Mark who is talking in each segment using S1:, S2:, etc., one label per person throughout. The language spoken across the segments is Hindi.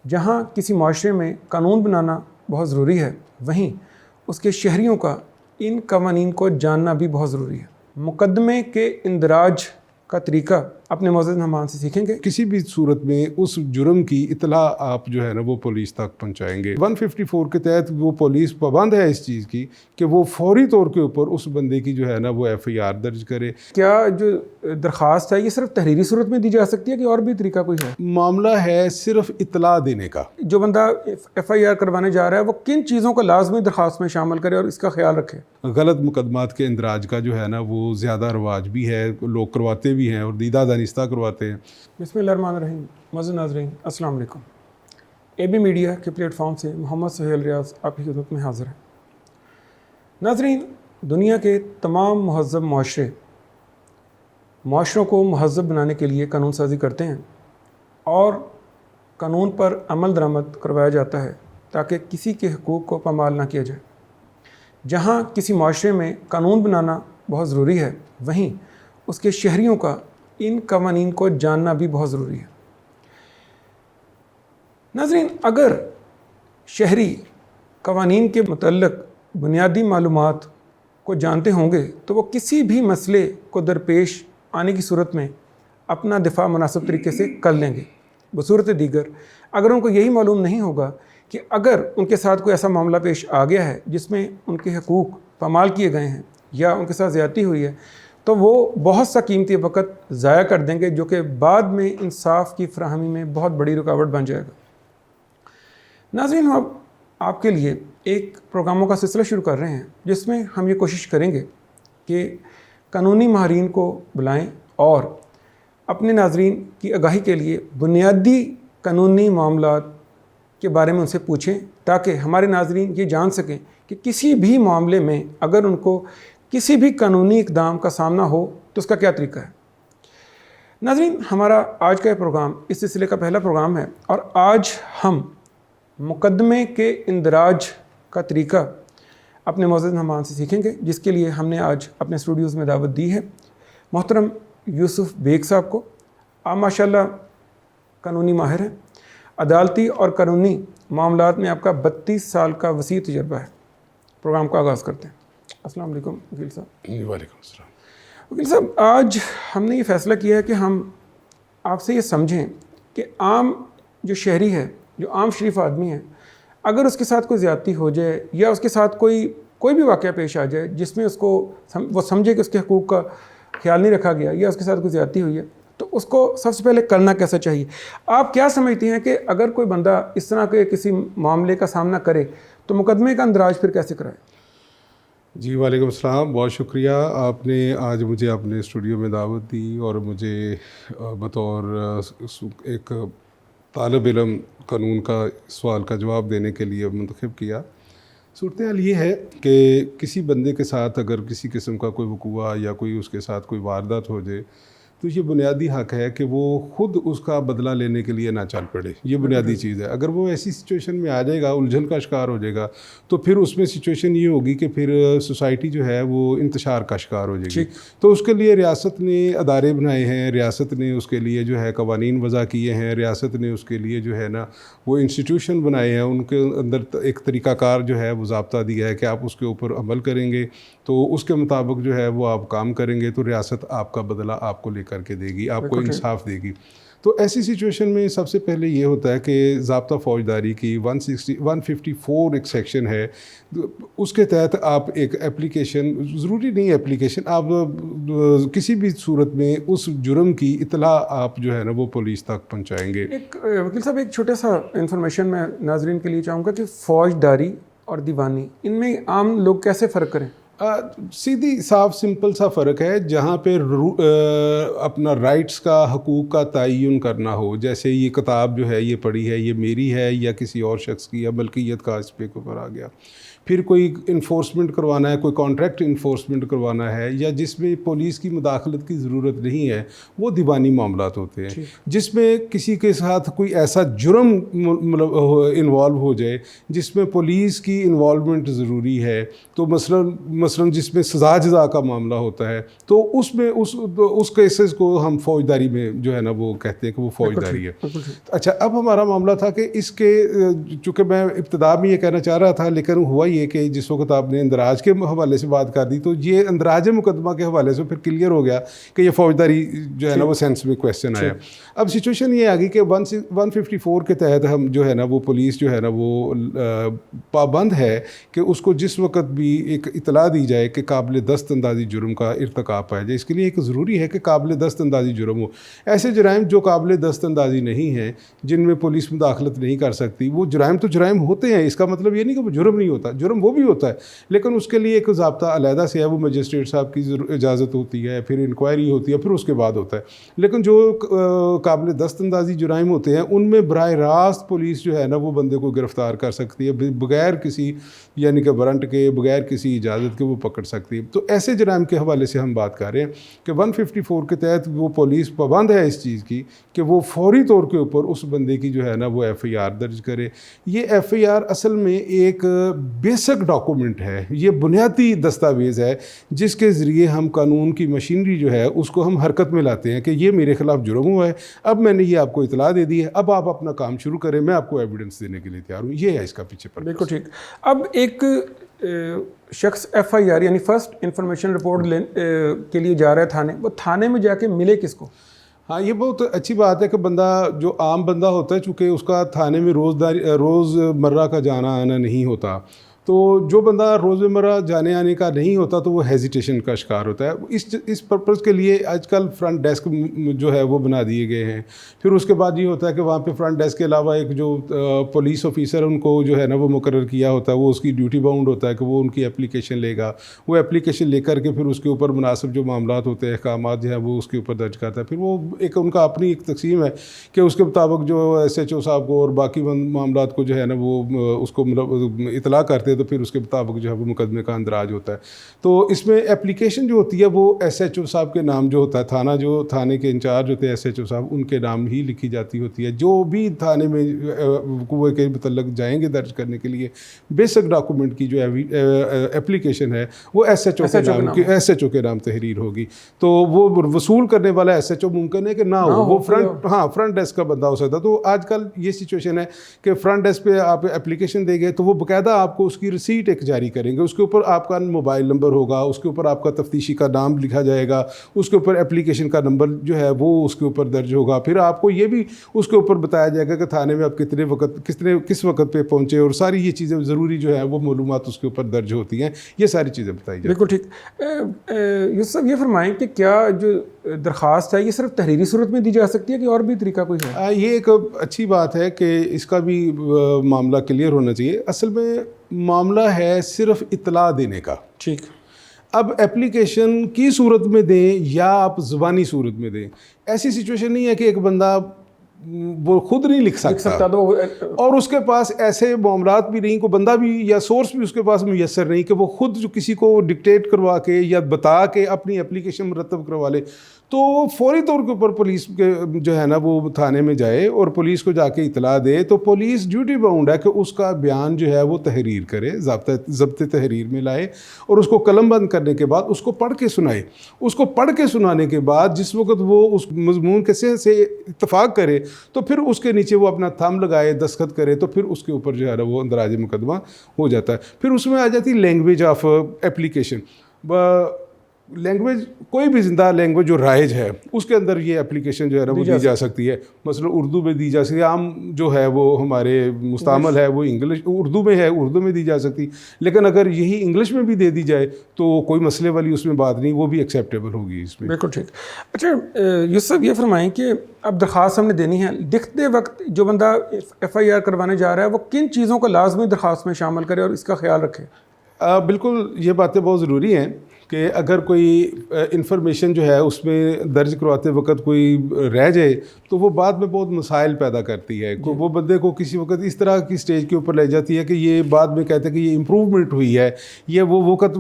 S1: जहाँ किसी माशरे में कानून बनाना बहुत ज़रूरी है, वहीं उसके शहरियों का इन कवानीन को जानना भी बहुत ज़रूरी है। मुकदमे के इंदराज का तरीका अपने मौजूद मेहमान से सीखेंगे।
S2: किसी भी सूरत में उस जुर्म की इतला आप जो है ना वो पुलिस तक पहुंचाएंगे। 154 के तहत वो पुलिस पाबंद है इस चीज़ की कि वो फौरी तौर के ऊपर उस बंदे की जो है ना वो FIR दर्ज करे।
S1: क्या जो दरख्वास्त है ये सिर्फ तहरीरी सूरत में दी जा सकती है कि और भी तरीका कोई है?
S2: मामला है सिर्फ इतला देने का।
S1: जो बंदा FIR करवाने जा रहा है वो किन चीज़ों को लाजमी दरख्वास्त में शामिल करे और इसका ख्याल रखे?
S2: गलत मुकदमात के इंदराज का जो है ना वो ज़्यादा रवाज भी है, लोग करवाते भी हैं और दीदा दानिस्ता करवाते हैं।
S1: बिस्मिल्लाहिर्रहमानिर्रहीम। मौजूद नाज़रीन अस्सलाम वालेकुम। AB मीडिया के प्लेटफॉर्म से मोहम्मद सुहेल रियाज आपकी खिदमत में हाज़िर है। नाज़रीन, दुनिया के तमाम महज़्ज़ब माशरों को महज़्ज़ब बनाने के लिए कानून साज़ी करते हैं और कानून पर अमल दरामद करवाया जाता है ताकि किसी के हकूक़ को पामाल ना किया जाए। जहाँ किसी माशरे में कानून बनाना बहुत ज़रूरी है, वहीं उसके शहरियों का इन कवानीन को जानना भी बहुत ज़रूरी है। नाज़रीन, अगर शहरी कवानीन के मुतल्लिक़ बुनियादी मालूमात को जानते होंगे तो वो किसी भी मसले को दरपेश आने की सूरत में अपना दिफा मुनासिब तरीके से कर लेंगे। बसूरत दीगर, अगर उनको यही मालूम नहीं होगा कि अगर उनके साथ कोई ऐसा मामला पेश आ गया है जिसमें उनके हकूक़ पामाल किए गए हैं या उनके साथ ज़्यादती हुई है, तो वो बहुत सा कीमती वक़्त ज़ाया कर देंगे जो कि बाद में इंसाफ की फ़राहमी में बहुत बड़ी रुकावट बन जाएगा। नाज़रीन, हम आपके लिए एक प्रोग्रामों का सिलसिला शुरू कर रहे हैं जिसमें हम ये कोशिश करेंगे कि कानूनी माहिरीन को बुलाएं और अपने नाज़रीन की आगाही के लिए बुनियादी कानूनी मामलात के बारे में उनसे पूछें ताकि हमारे नाज़रीन ये जान सकें कि किसी भी मामले में अगर उनको किसी भी कानूनी इक़दाम का सामना हो तो उसका क्या तरीका है। नाज़रीन, हमारा आज का प्रोग्राम इस सिलसिले का पहला प्रोग्राम है और आज हम मुकदमे के इंदराज का तरीका अपने मौजूद मेहमान से सीखेंगे, जिसके लिए हमने आज अपने स्टूडियोज़ में दावत दी है मोहतरम यूसुफ बेग साहब को। आप माशाल्लाह कानूनी माहिर हैं, अदालती और कानूनी मामलात में आपका 32 साल का वसी तजर्बा है। प्रोग्राम का आगाज़ करते हैं। अस्सलाम वालेकुम वकील साहब।
S2: वालेकुम अस्सलाम।
S1: वकील साहब, आज हमने ये फ़ैसला किया है कि हम आपसे ये समझें कि आम जो शहरी है, जो आम शरीफ आदमी है, अगर उसके साथ कोई ज़्यादती हो जाए या उसके साथ कोई भी वाक़या पेश आ जाए जिसमें उसको वो समझे कि उसके हकूक़ का ख्याल नहीं रखा गया या उसके साथ कोई ज़्यादती हुई है, तो उसको सबसे पहले करना कैसा चाहिए? आप क्या समझती हैं कि अगर कोई बंदा इस तरह के किसी मामले का सामना करे तो मुकदमे का अंदराज फिर कैसे कराए?
S2: जी वालेकुम अस्सलाम, बहुत शुक्रिया। आपने आज मुझे अपने स्टूडियो में दावत दी और मुझे बतौर एक तालिब इल्म कानून का सवाल का जवाब देने के लिए मुंतखब किया। सूरत हाल ये है कि किसी बंदे के साथ अगर किसी किस्म का कोई वक़ूआ या कोई उसके साथ कोई वारदात हो जाए तो ये बुनियादी हक़ है कि वो ख़ुद उसका बदला लेने के लिए ना चल पड़े। ये बुनियादी चीज़ है। अगर वो ऐसी सिचुएशन में आ जाएगा, उलझन का शिकार हो जाएगा, तो फिर उसमें सिचुएशन ये होगी कि फिर सोसाइटी जो है वो इंतशार का शिकार हो जाएगी। तो उसके लिए रियासत ने अदारे बनाए हैं, रियासत ने उसके लिए जो है कवानीन वज़ा किए हैं, रियासत ने उसके लिए जो है ना वो इंस्टीट्यूशन बनाए हैं, उनके अंदर एक तरीक़ाकार जो है वो ज़ाब्ता दिया है कि आप उसके ऊपर अमल करेंगे तो उसके मुताबिक जो है वो आप काम करेंगे तो रियासत आपका बदला आपको करके देगी, आपको इंसाफ देगी। तो ऐसी सिचुएशन में सबसे पहले ये होता है कि ज़ाब्ता फ़ौजदारी की 154 एक सेक्शन है, उसके तहत आप एक एप्लीकेशन, ज़रूरी नहीं एप्लीकेशन, आप किसी भी सूरत में उस जुर्म की इतला आप जो है ना वो पुलिस तक पहुंचाएंगे।
S1: एक वकील साहब, एक छोटा सा इंफॉर्मेशन मैं नाजरीन के लिए चाहूँगा कि फ़ौजदारी और दीवानी, इनमें आम लोग कैसे फ़र्क करें?
S2: सीधी साफ सिंपल सा फ़र्क है। जहाँ पे अपना राइट्स का, हकूक़ का तयन करना हो, जैसे ये किताब जो है ये पढ़ी है, ये मेरी है या किसी और शख्स की, या मलकियत का इस पे ऊपर आ गया। फिर कोई इन्फोर्समेंट करवाना है, कोई कॉन्ट्रैक्ट इन्फोर्समेंट करवाना है, या जिसमें पुलिस की मुदाखलत की ज़रूरत नहीं है, वो दीवानी मामलात होते हैं। जिसमें किसी के साथ कोई ऐसा जुर्म इन्वॉल्व हो जाए जिसमें पुलिस की इन्वॉल्वमेंट ज़रूरी है, तो मसलन जिसमें सजा जजा का मामला होता है तो उसमें उस केसेस को हम फौजदारी में जो है ना वो कहते हैं कि वो फौजदारी है। अच्छा, अब हमारा मामला था कि इसके चूँकि मैं इब्तदा में ये कहना चाह रहा था, लेकिन हुआ ये कि जिस वक्त आपने अंदराज के हवाले से बात कर दी तो ये अंदराज मुकदमा के हवाले से फिर क्लियर हो गया कि ये फौजदारी जो है ना वो सेंस में क्वेश्चन आया। अब सिचुएशन ये आ गई कि 154 के तहत हम जो है ना वो पुलिस जो है ना वो पाबंद है कि उसको जिस वक्त भी एक इतला दी जाए कि काबिल दस्तअंदाजी जुर्म का इर्तिकाब पाया जाए, इसके लिए एक ज़रूरी है कि काबिल दस्तअंदाजी जुर्म हो। ऐसे जराइम जो काबिल दस्तअंदाजी नहीं हैं, जिनमें पुलिस मुदाखलत नहीं कर सकती, वो जराइम तो जराइम होते हैं। इसका मतलब ये नहीं कि वो जुर्म नहीं होता, जुर्म वो भी होता है, लेकिन उसके लिए एक ज़ाब्ता अलहदा से है, वो मजिस्ट्रेट साहब की इजाज़त होती है, फिर इंक्वायरी होती है, फिर उसके बाद होता है। लेकिन जो काबिल दस्तअंदाजी जुराइम होते हैं उनमें बराह रास्त पुलिस जो है ना वो बंदे को गिरफ़्तार कर सकती है, बगैर किसी यानी कि वारंट के, बगैर किसी इजाज़त के वो पकड़ सकती है। तो ऐसे जराइम के हवाले से हम बात कर रहे हैं कि 154 के तहत वो पुलिस पाबंद है इस चीज़ की कि वो फौरी तौर के ऊपर उस बंदे की जो है ना वो FIR दर्ज करे। ये FIR असल में एक बेसिक डॉक्यूमेंट है, ये बुनियादी दस्तावेज़ है जिसके ज़रिए हम कानून की मशीनरी जो है उसको हम हरकत में लाते हैं कि ये मेरे ख़िलाफ़ जुर्म हुआ है, अब मैंने ये आपको इतला दे दी है, अब आप अपना काम शुरू करें, मैं आपको एविडेंस देने के लिए तैयार हूँ। ये है इसका पीछे पर।
S1: बिल्कुल ठीक। अब एक शख्स FIR यानी फर्स्ट इंफॉर्मेशन रिपोर्ट के लिए जा रहा है थाने, वो थाने में जाके मिले किसको?
S2: हाँ, ये बहुत अच्छी बात है कि बंदा जो आम बंदा होता है, चूँकि उसका थाने में रोज़मर्रा का जाना आना नहीं होता, तो जो बंदा रोज़मर्रा जाने आने का नहीं होता तो वो हेजिटेशन का शिकार होता है। इस पर्पज़ के लिए आजकल फ्रंट डेस्क जो है वो बना दिए गए हैं। फिर उसके बाद ये होता है कि वहाँ पे फ्रंट डेस्क के अलावा एक जो पुलिस ऑफिसर उनको जो है ना वो मुकर्रर किया होता है, वो उसकी ड्यूटी बाउंड होता है कि वो उनकी एप्लीकेशन लेगा, वो एप्लीकेशन लेकर के फिर उसके ऊपर मुनासिब जो मामला होते हैं, अहकामात जो है वो उसके ऊपर दर्ज करता है। फिर वो एक उनका अपनी एक तकसीम है कि उसके मुताबिक जो SHO साहब को और बाकी मामला को जो है ना वो उसको मतलब इतला करते तो फिर उसके मुताबिक जो है वो मुकदमे का अंदराज होता है। तो इसमें एप्लीकेशन जो होती है वो SHO साहब के नाम जो होता है, थाने के इंचार्ज होते हैं SHO साहब, उनके नाम ही लिखी जाती होती है। जो भी थाने में वकूए के मतलब जाएंगे दर्ज करने के लिए, बेसिक डॉक्यूमेंट की जो एप्लीकेशन है वो SHO के नाम तहरीर होगी। तो वो वसूल करने वाला SHO मुमकिन है कि ना हो, वो फ्रंट डेस्क का बंदा हो सकता है। तो आजकल ये सिचुएशन है कि फ्रंट डेस्क पे आप एप्लीकेशन देंगे तो वो बाकायदा आपको उसकी रसीट एक जारी करेंगे, उसके ऊपर आपका मोबाइल नंबर होगा, उसके ऊपर आपका तफ्तीशी का नाम लिखा जाएगा, उसके ऊपर एप्लीकेशन का नंबर जो है वो उसके ऊपर दर्ज होगा। फिर आपको ये भी उसके ऊपर बताया जाएगा कि थाने में आप किस वक्त पे पहुँचे, और सारी ये चीज़ें ज़रूरी जो है वो मालूमात उसके ऊपर दर्ज होती हैं। ये सारी चीज़ें बताई जाती हैं।
S1: बिल्कुल ठीक। यूसुफ, ये फरमाएं कि क्या जो दरख्वास्त है ये सिर्फ तहरीरी सूरत में दी जा सकती है कि और भी तरीका कोई है?
S2: ये एक अच्छी बात है कि इसका भी मामला क्लियर होना चाहिए। असल में मामला है सिर्फ इतला देने का।
S1: ठीक।
S2: अब एप्लीकेशन की सूरत में दें या आप ज़ुबानी सूरत में दें, ऐसी सिचुएशन नहीं है कि एक बंदा वो खुद नहीं लिख सकता
S1: तो
S2: और उसके पास ऐसे मामलात भी नहीं, को बंदा भी या सोर्स भी उसके पास मुयसर नहीं कि वो खुद जो किसी को डिक्टेट करवा के या बता के अपनी एप्लीकेशन मुरतब करवा ले। तो फौरी तौर के ऊपर पुलिस के जो है ना वो थाने में जाए और पुलिस को जाके इतला दे, तो पुलिस ड्यूटी बाउंड है कि उसका बयान जो है वो तहरीर करे, ज़ब्त तहरीर में लाए और उसको कलमबंद करने के बाद उसको पढ़ के सुनाए। उसको पढ़ के सुनाने के बाद जिस वक्त वो उस मजमून के से इत्तफाक करे तो फिर उसके नीचे वो अपना थंब लगाए, दस्तखत करे, तो फिर उसके ऊपर जो है ना वो अंदराज मुकदमा हो जाता है। फिर उसमें आ जाती लैंग्वेज ऑफ एप्लीकेशन। लैंग्वेज कोई भी जिंदा लैंग्वेज जो राइज है उसके अंदर ये एप्लीकेशन जो है ना वो दी जा सकती है। मसलन उर्दू में दी जा सकती है, आम जो है वो हमारे मुस्तामल है वो इंग्लिश उर्दू में है, उर्दू में दी जा सकती। लेकिन अगर यही इंग्लिश में भी दे दी जाए तो कोई मसले वाली उसमें बात नहीं, वो भी एक्सेप्टेबल होगी इसमें।
S1: बिल्कुल ठीक। अच्छा यूसुफ, ये फरमाएं कि अब दरख्वास्त हमने देनी है, लिखते वक्त जो बंदा FIR करवाने जा रहा है वो किन चीज़ों को लाजमी दरख्वास्त में शामिल करे और इसका ख्याल रखे?
S2: बिल्कुल, ये बातें बहुत ज़रूरी हैं कि अगर कोई इंफॉर्मेशन जो है उसमें दर्ज करवाते वक्त कोई रह जाए तो वो बाद में बहुत मसाइल पैदा करती है। वो बंदे को किसी वक्त इस तरह की स्टेज के ऊपर ले जाती है कि ये बाद में कहते हैं कि ये इम्प्रूवमेंट हुई है, ये वो वक्त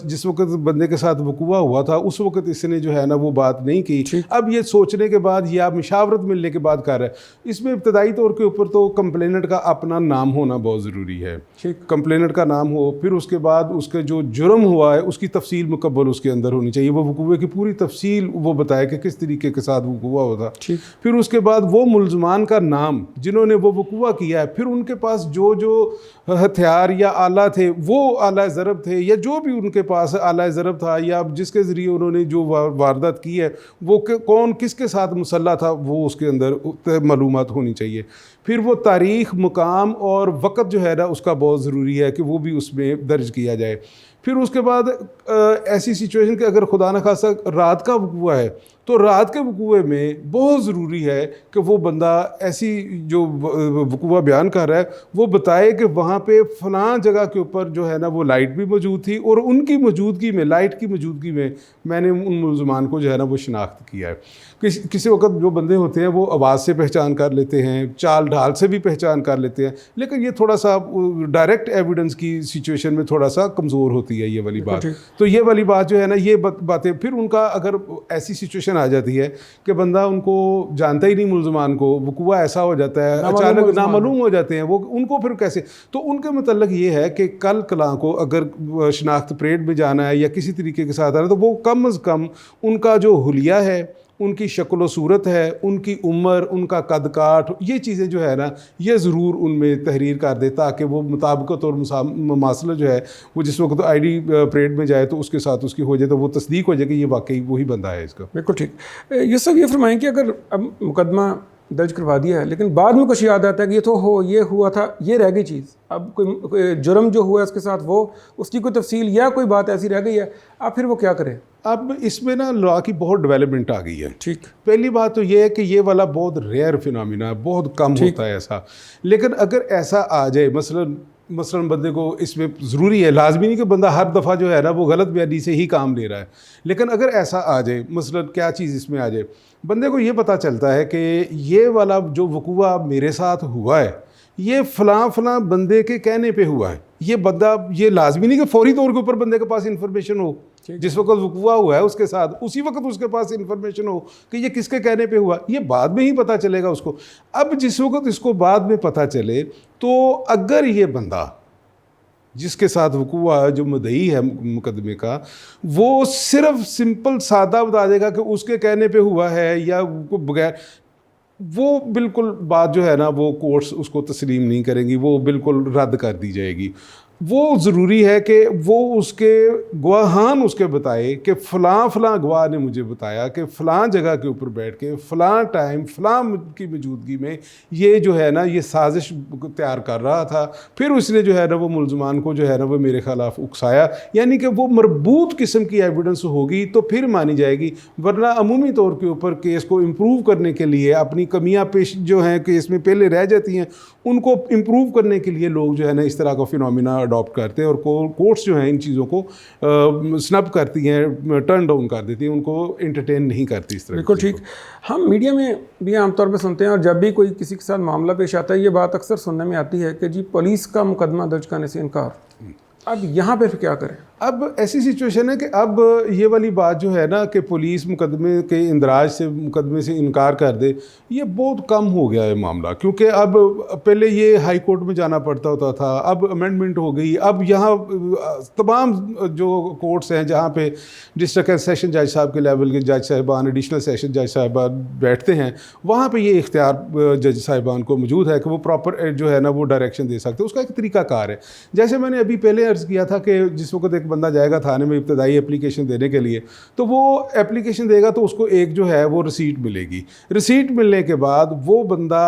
S2: जिस वक्त बंदे के साथ वकूआ हुआ था उस वक्त इसने जो है ना वो बात नहीं की, अब ये सोचने के बाद या मशावरत मिलने के बाद कर रहा है। इसमें इब्तदाई तौर के ऊपर तो कंप्लेनेंट का अपना नाम होना बहुत ज़रूरी है, कंप्लेनेंट का नाम हो, फिर उसके बाद उसके जो जुर्म हुआ है उसकी तफसील मुकब्बल उसके अंदर होनी चाहिए, वो वकूए की पूरी तफसील वो बताए कि किस तरीके के साथ वकूआ हुआ था। फिर उसके बाद वो मुल्ज़मान का नाम जिन्होंने वो वकूआ किया है, फिर उनके पास जो जो हथियार या आला थे वो आला ज़रब थे या जो भी उनके पास आला ज़रब था या जिसके ज़रिए उन्होंने जो वारदात की है वो कौन किसके साथ मुसल्ला था वो उसके अंदर मालूमात होनी चाहिए। फिर वो तारीख़, मुकाम और वक़्त जो है ना उसका बहुत ज़रूरी है कि वो भी उसमें दर्ज किया जाए। फिर उसके बाद ऐसी सिचुएशन कि अगर खुदा न खासा रात का वकूआ है तो रात के वकूए में बहुत ज़रूरी है कि वो बंदा ऐसी जो वकूआ बयान कर रहा है वो बताए कि वहाँ पे फ़लाँ जगह के ऊपर जो है ना वो लाइट भी मौजूद थी और उनकी मौजूदगी में, लाइट की मौजूदगी में मैंने उन मुल्ज़मान को जो है ना वो शनाख्त किया है। किसी वक्त जो बंदे होते हैं वो आवाज़ से पहचान कर लेते हैं, चाल ढाल से भी पहचान कर लेते हैं, लेकिन ये थोड़ा सा डायरेक्ट एविडेंस की सिचुएशन में थोड़ा सा कमज़ोर होती है ये वाली बात। तो ये वाली बात जो है ना ये बातें फिर उनका अगर ऐसी सिचुएशन आ जाती है कि बंदा उनको जानता ही नहीं, मुल्ज़मान को वकूआ ऐसा हो जाता है, अचानक नामालूम हो जाते हैं वो, उनको फिर कैसे, तो उनके मतलब ये है कि कल कलां को अगर शनाख्त परेड में जाना है या किसी तरीके के साथ आना है तो वो कम अज़ कम उनका जो हुलिया है, उनकी शक्ल सूरत है, उनकी उम्र, उनका कद काठ, ये चीज़ें जो है ना ये ज़रूर उनमें तहरीर कर दे ताकि वो मुताबिकत और ममासला जो है वो जिस वक्त आईडी परेड में जाए तो उसके साथ उसकी हो जाए तो वो तस्दीक हो जाए कि ये वाकई वही बंदा है इसका।
S1: बिल्कुल ठीक। ये सब ये फरमाएं कि अगर अब मुकदमा दर्ज करवा दिया है लेकिन बाद में कुछ याद आता है कि ये तो ये हुआ था, ये रह गई चीज़, अब कोई जुर्म जो हुआ है उसके साथ वो उसकी कोई तफसील या कोई बात ऐसी रह गई है, अब फिर वो क्या करें?
S2: अब इसमें ना लॉ की बहुत डेवलपमेंट आ गई है।
S1: ठीक,
S2: पहली बात तो ये है कि ये वाला बहुत रेयर फिनोमिना है, बहुत कम होता है ऐसा, लेकिन अगर ऐसा आ जाए मसलन बंदे को इसमें ज़रूरी है, लाजमी नहीं कि बंदा हर दफ़ा जो है ना वो गलत बयानी से ही काम ले रहा है, लेकिन अगर ऐसा आ जाए मसलन क्या चीज़ इसमें आ जाए, बंदे को ये पता चलता है कि ये वाला जो वकूआ मेरे साथ हुआ है ये फ़लाँ बंदे के कहने पे हुआ है, ये बंदा, ये लाजमी नहीं कि फौरी तौर के ऊपर बंदे के पास इंफॉर्मेशन हो जिस वक्त वकूआ हुआ है उसके साथ उसी वक्त उसके पास इंफॉर्मेशन हो कि ये किसके कहने पे हुआ, ये बाद में ही पता चलेगा उसको। अब जिस वक्त इसको बाद में पता चले तो अगर ये बंदा जिसके साथ वकूआ जो मुद्दई है मुकदमे का वो सिर्फ सिंपल सादा बता देगा कि उसके कहने पे हुआ है या बगैर, वो बिल्कुल बात जो है ना वो कोर्ट्स उसको तस्लीम नहीं करेंगी, वो बिल्कुल रद्द कर दी जाएगी। वो ज़रूरी है कि वो उसके गवाहान उसके बताए कि फ़लाँ गवाह ने मुझे बताया कि फ़लाँ जगह के ऊपर बैठ के फ़लाँ टाइम फ़लाँ की मौजूदगी में ये जो है ना ये साजिश तैयार कर रहा था, फिर उसने जो है ना वो मुल्ज़मान को जो है ना वो मेरे ख़िलाफ़ उकसाया, यानी कि वो मरबूत किस्म की एविडेंस होगी तो फिर मानी जाएगी, वरना अमूमी तौर के ऊपर केस को इम्प्रूव करने के लिए अपनी कमियाँ पेश जो हैं केस में पहले रह जाती हैं उनको इम्प्रूव करने के लिए लोग जो है ना इस तरह का फिनोमिना अडॉप्ट करते हैं और कोर्ट्स जो हैं इन चीज़ों को स्नब करती हैं, टर्न डाउन कर देती हैं, उनको एंटरटेन नहीं करती इस तरह।
S1: बिल्कुल ठीक। हम मीडिया में भी आमतौर पर सुनते हैं और जब भी कोई किसी के साथ मामला पेश आता है ये बात अक्सर सुनने में आती है कि जी पुलिस का मुकदमा दर्ज करने से इनकार। अब यहाँ पे फिर क्या करें?
S2: अब ऐसी सिचुएशन है कि अब ये वाली बात जो है ना कि पुलिस मुकदमे के इंदराज से मुकदमे से इनकार कर दे, ये बहुत कम हो गया है मामला, क्योंकि अब पहले ये हाई कोर्ट में जाना पड़ता होता था, अब अमेंडमेंट हो गई, अब यहाँ तमाम जो कोर्ट्स हैं जहाँ पे डिस्ट्रिक्ट एंड सेशन जज साहब के लेवल के जज साहिबान, एडिशनल सेशन जज साहिबान बैठते हैं, वहाँ पर ये इख्तियार जज साहिबान को मौजूद है कि वो प्रॉपर जो है ना वो डायरेक्शन दे सकते हैं। उसका एक तरीक़ाकार है, जैसे मैंने अभी पहले अर्ज़ किया था कि जिस वक्त एक बंदा जाएगा थाने में इब्तदाई एप्लीकेशन देने के लिए तो वो एप्लीकेशन देगा तो उसको एक जो है वो रिसीट मिलेगी, रिसीट मिलने के बाद वो बंदा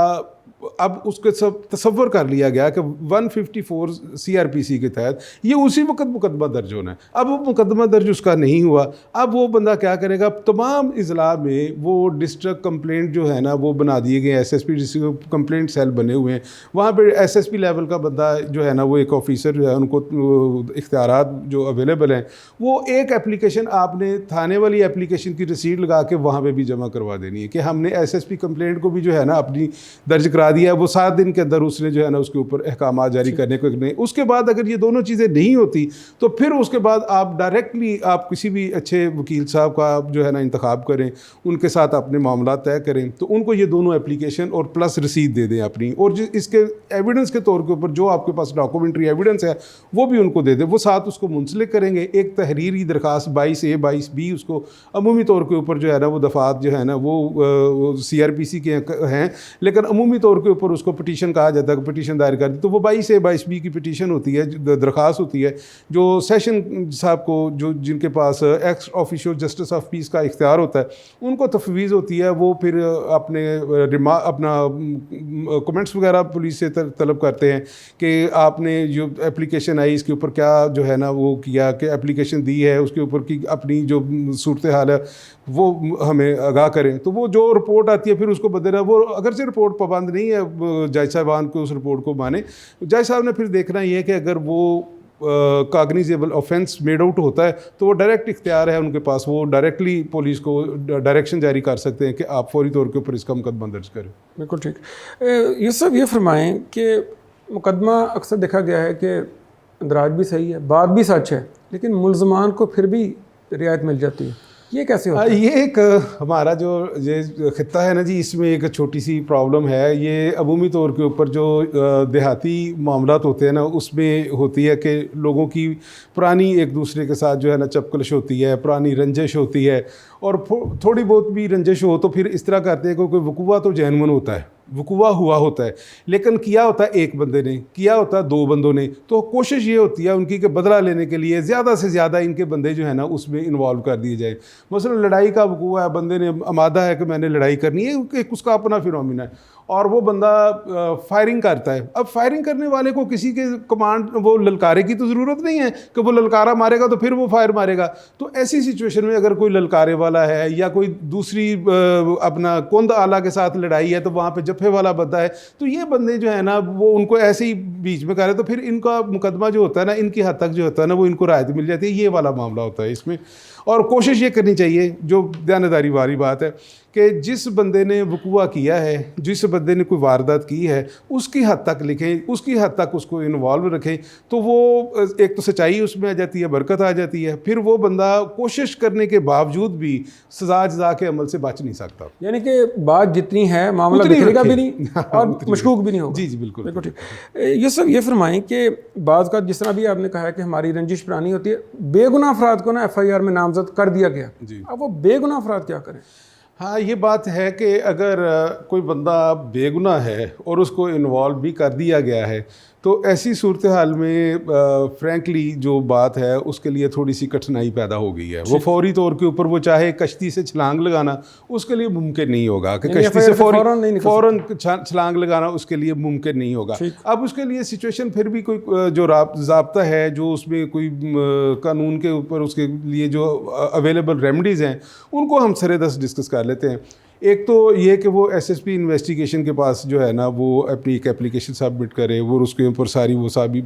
S2: अब उसके सब तसव्वुर कर लिया गया कि 154 CRPC के तहत ये उसी वक्त मुकदमा दर्ज होना है। अब वो मुकदमा दर्ज उसका नहीं हुआ, अब वो बंदा क्या करेगा, तमाम इजला में वो डिस्ट्रिक्ट कंप्लेंट जो है ना वो बना दिए गए, SSP डिस्ट्रिक्ट कंप्लेंट सेल बने हुए हैं, वहाँ पे SSP लेवल का बंदा जो है ना वो एक ऑफिसर जो है, उनको इख्तियारात जो अवेलेबल हैं, वो एक एप्लीकेशन आपने थाने वाली एप्लीकेशन की रसीद लगा के वहाँ पे भी जमा करवा देनी है कि हमने SSP कंप्लेंट को भी जो है ना अपनी दर्ज करा दिया। वो 7 दिन के अंदर उसने जो है ना उसके ऊपर अहकाम जारी करने को नहीं। उसके बाद अगर ये दोनों चीज़ें नहीं होती तो फिर उसके बाद आप डायरेक्टली आप किसी भी अच्छे वकील साहब का जो है ना इंतखाब करें, उनके साथ अपने मामला तय करें, तो उनको ये दोनों एप्लीकेशन और प्लस रसीद दे दें अपनी, और इसके एविडेंस के तौर के ऊपर जो आपके पास डॉक्यूमेंट्री एविडेंस है वो भी उनको दे दें। वो साथ उसको मुंसलिक करेंगे, एक तहरीरी दरख्वास्त 22A 22B उसको अमूमी तौर के ऊपर जो है ना वो दफ़ात जो है ना वो CRPC के हैं, लेकिन अमूमी तौर के ऊपर उसको पिटीशन कहा जाता है, पिटीशन दायर कर दी, तो वो 22A 22B की पिटीशन होती है, दरख्वास्त होती है, जो सेशन साहब को जो जिनके पास ex official justice of peace का इख्तियार होता है उनको तफवीज़ होती है। वो फिर अपने अपना कमेंट्स वगैरह पुलिस से तलब करते हैं कि आपने जो एप्लीकेशन आई इसके ऊपर क्या जो है ना वो किया, कि एप्लीकेशन दी है उसके ऊपर की अपनी जो सूरत हाल है वो हमें आगाह करें। तो वो जो रिपोर्ट आती है फिर उसको बदलना, वो अगर से रिपोर्ट पाबंद नहीं है जज साहबान को उस रिपोर्ट को माने, जज साहब ने फिर देखना ये है कि अगर वो कॉग्निजेबल ऑफेंस मेड आउट होता है तो वो डायरेक्ट इख्तियार है उनके पास, वो डायरेक्टली पुलिस को डायरेक्शन जारी कर सकते हैं कि आप फौरी तौर के ऊपर इसका मुकदमा दर्ज करें।
S1: बिल्कुल ठीक। ये सब ये फरमाएं कि मुकदमा अक्सर देखा गया है कि अंदराज भी सही है, बात भी सच है, लेकिन मुलजमान को फिर भी रियायत मिल जाती है, ये कैसे होता है?
S2: ये एक हमारा जो ये खित्ता है ना जी, इसमें एक छोटी सी प्रॉब्लम है। ये अमूमी तौर के ऊपर जो देहाती मामलात होते हैं ना उसमें होती है कि लोगों की पुरानी एक दूसरे के साथ जो है ना चपकलश होती है, पुरानी रंजिश होती है, और थोड़ी बहुत भी रंजिश हो तो फिर इस तरह करते हैं कि कोई वकूआ तो जैनवन होता है, वकूआ हुआ होता है, लेकिन किया होता है एक बंदे ने, किया होता है 2 बंदों ने, तो कोशिश ये होती है उनकी कि बदला लेने के लिए ज़्यादा से ज़्यादा इनके बंदे जो है ना उसमें इन्वॉल्व कर दिए जाए। मसलन लड़ाई का वकूआ है, बंदे ने आमादा है कि मैंने लड़ाई करनी है, एक उसका अपना फिनोमिना है, और वो बंदा फायरिंग करता है। अब फायरिंग करने वाले को किसी के कमांड वो ललकारे की तो ज़रूरत नहीं है कि वो ललकारा मारेगा तो फिर वो फायर मारेगा। तो ऐसी सिचुएशन में अगर कोई ललकारे वाला है या कोई दूसरी अपना कुंद आला के साथ लड़ाई है तो वहाँ पे जफे वाला बंदा है, तो ये बंदे जो है ना वो उनको ऐसे ही बीच में करे तो फिर इनका मुकदमा जो होता है ना इनकी हद तक जो होता है ना वो इनको राहत मिल जाती है। ये वाला मामला होता है इसमें। और कोशिश ये करनी चाहिए, जो दयानदारी वाली बात है, कि जिस बंदे ने वकूआ किया है, जिस बंदे ने कोई वारदात की है उसकी हद तक लिखें, उसकी हद तक उसको इन्वॉल्व रखें, तो वो एक तो सच्चाई उसमें आ जाती है, बरकत आ जाती है, फिर वो बंदा कोशिश करने के बावजूद भी सजा जजा के अमल से बच नहीं सकता।
S1: यानी कि बात जितनी है मामला बिखरेगा भी नहीं और मशकूक भी नहीं होगा।
S2: जी जी बिल्कुल
S1: बिल्कुल ठीक। ये सब ये फरमाएं कि बात का जिस तरह भी आपने कहा है कि हमारी रंजिश पुरानी होती है, बेगुनाह अफराद को ना FIR में नामजद कर दिया गया, अब वो बेगुनाह अफराद क्या करें?
S2: हाँ, ये बात है कि अगर कोई बंदा बेगुनाह है और उसको इन्वॉल्व भी कर दिया गया है तो ऐसी सूरत हाल में फ्रैंकली जो बात है उसके लिए थोड़ी सी कठिनाई पैदा हो गई है। वो फौरी तौर के ऊपर वो चाहे कश्ती से छलांग लगाना उसके लिए मुमकिन नहीं होगा कि कश्ती से फ़ौरन छलांग लगाना उसके लिए मुमकिन नहीं होगा। अब उसके लिए सिचुएशन फिर भी कोई जो ज़ाब्ता है, जो उसमें कोई कानून के ऊपर उसके लिए जो अवेलेबल रेमेडीज़ हैं उनको हम सरेदस्त डिस्कस कर लेते हैं। एक तो ये कि वो SSP इन्वेस्टिगेशन के पास जो है ना वो अपनी एक एप्लीकेशन सबमिट करे, वो उसके ऊपर सारी वो सारी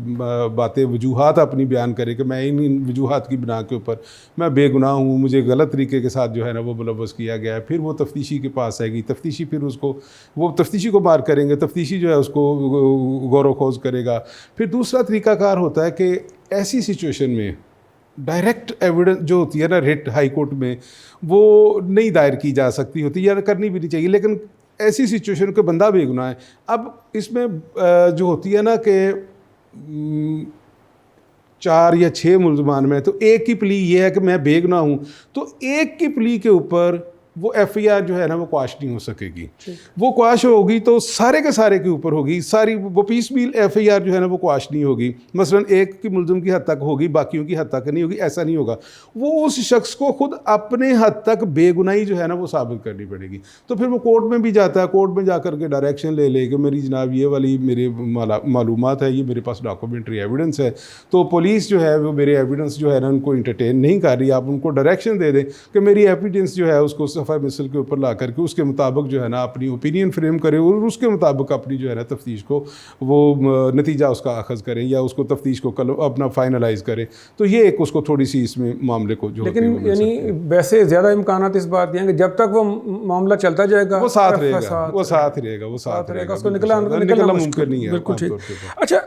S2: बातें वजूहात अपनी बयान करे कि मैं इन वजूहात की बिना के ऊपर मैं बेगुनाह हूँ, मुझे गलत तरीके के साथ जो है ना वो मुलव्वस किया गया है। फिर वो तफ्तीशी के पास आएगी, तफ्तीशी फिर उसको वो तफ्तीशी को मार करेंगे, तफ्तीशी जो है उसको गौर खोज करेगा। फिर दूसरा तरीक़ाकार होता है कि ऐसी सिचुएशन में डायरेक्ट एविडेंस जो होती है ना रिट हाई कोर्ट में वो नहीं दायर की जा सकती होती या करनी भी नहीं चाहिए, लेकिन ऐसी सिचुएशन के बंदा बेगुनाह है। अब इसमें जो होती है ना कि 4 या 6 मुलजमान में तो एक की प्ली ये है कि मैं बेगुनाह हूँ, तो एक की प्ली के ऊपर वो FIR जो है ना वो क्वाश नहीं हो सकेगी। वो क्वाश होगी तो सारे के सारे के ऊपर होगी, सारी वो पीस मील FIR जो है ना वो क्वाश नहीं होगी। मसलन एक की मुलज़िम की हद तक होगी, बाकियों की हद तक नहीं होगी, ऐसा नहीं होगा। वो उस शख्स को खुद अपने हद तक बेगुनाही जो है ना वो साबित करनी पड़ेगी। तो फिर वो कोर्ट में भी जाता है, कोर्ट में जाकर के डायरेक्शन ले कि मेरी जनाब ये वाली मेरे मालूमात है, ये मेरे पास डॉक्यूमेंट्री एविडेंस है। तो पुलिस जो है वो मेरे एविडेंस जो है ना उनको इंटरटेन नहीं कर रही, आप उनको डायरेक्शन दे दें कि मेरी एविडेंस जो है उसको सफ़ा मिसल के ऊपर ला करके उसके मुताबिक जो है ना अपनी ओपिनियन फ्रेम करें और उसके मुताबिक अपनी जो है ना तफ्तीश को वो नतीजा उसका अखज़ करें या उसको तफ्तीश को कल अपना फाइनलाइज करें। तो ये एक उसको थोड़ी सी इसमें मामले को जो
S1: लेकिन यानी वैसे ज़्यादा इम्कानात इस बात के हैं कि जब तक वो मामला चलता जाएगा
S2: वो साथ रहेगा, वो साथ रहेगा, वो साथ रहेगा,
S1: उसको निकलना
S2: मुमकिन नहीं है।
S1: बिल्कुल ठीक। अच्छा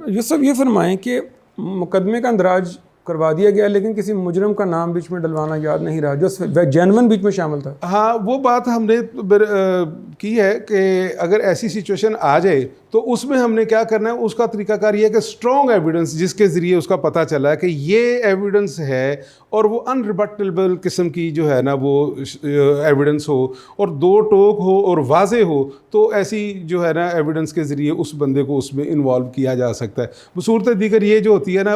S1: यूसुफ, ये फरमाएं कि मुकदमे का अंदराज करवा दिया गया लेकिन किसी मुजरम का नाम बीच में डलवाना याद नहीं रहा जो जेन्युइन बीच में शामिल था।
S2: हाँ, वो बात हमने की है कि अगर ऐसी सिचुएशन आ जाए तो उसमें हमने क्या करना है, उसका तरीकाकार ये है कि स्ट्रॉन्ग एविडेंस जिसके ज़रिए उसका पता चला है कि ये एविडेंस है और वो अनरिबटेबल किस्म की जो है ना वो एविडेंस हो और दो टोक हो और वाजे हो, तो ऐसी जो है ना एविडेंस के ज़रिए उस बंदे को उसमें इन्वॉल्व किया जा सकता है। बसूरत दीगर ये जो होती है ना,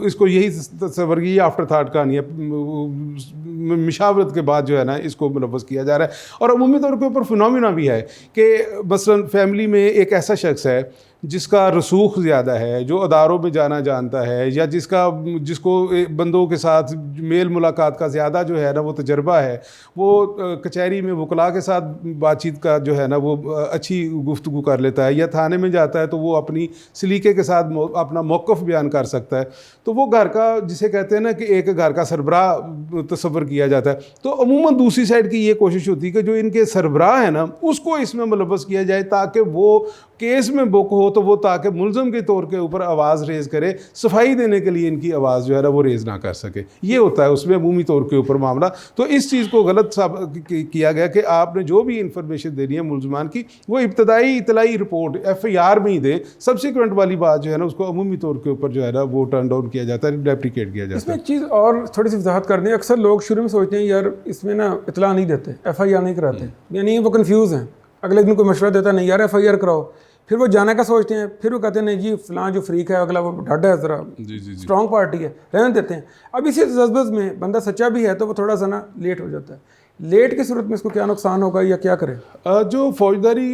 S2: इसको यही तस्वर की आफ्टर थाट कहानी है, मिशावरत के बाद जो है ना इसको मुलव्वस किया जा रहा है। और अमूमी तौर के ऊपर फिनोमिना भी है कि मसलन फैमिली में एक ऐसा शख्स है जिसका रसूख ज़्यादा है, जो अदारों में जाना जानता है या जिसको बंदों के साथ मेल मुलाकात का ज़्यादा जो है ना वो तजर्बा है, वो कचहरी में वकला के साथ बातचीत का जो है ना वो अच्छी गुफ्तगू कर लेता है, या थाने में जाता है तो वो अपनी सलीके के साथ अपना मौक़िफ़ बयान कर सकता है। तो वो घर का, जिसे कहते हैं ना कि एक घर का सरबराह तस्वर किया जाता है। तो अमूमन दूसरी साइड की ये कोशिश होती है कि जो इनके सरबराह है ना उसको इसमें मुलव्वस किया जाए ताकि वो केस में बुक हो, तो वो ताकि मुलज़म के तौर के ऊपर आवाज़ रेज़ करे, सफाई देने के लिए इनकी आवाज़ जो है ना वो रेज़ ना कर सके। ये होता है उसमें अमूमी तौर के ऊपर मामला। तो इस चीज़ को गलत किया गया कि आपने जो भी इंफॉर्मेशन देनी है मुलज़मान की वो इब्तदाई इतलाई रिपोर्ट FIR में ही दे, सब्सिक्वेंट वाली बात जो है ना उसको अमूमी तौर के ऊपर जो है ना वो टर्न डाउन किया जाता है, डेप्रिकेट किया जाता है।
S1: इसमें एक चीज़ और थोड़ी सी वजाहत कर दें, अक्सर लोग शुरू में सोचते हैं यार इसमें ना इतला नहीं देते, FIR नहीं कराते, यानी वो कन्फ्यूज़ हैं। अगले दिन कोई मशवरा देता नहीं यार FIR कराओ, फिर वो जाने का सोचते हैं, फिर वो कहते हैं नहीं जी फ़लाँ जो फ्रीक है अगला वो ढाडा है, ज़रा स्ट्रॉन्ग पार्टी है, रहने देते हैं। अब इसी जज्बे में बंदा सच्चा भी है तो वो थोड़ा सा ना लेट हो जाता है। लेट की सूरत में इसको क्या नुकसान होगा या क्या करें?
S2: जो फौजदारी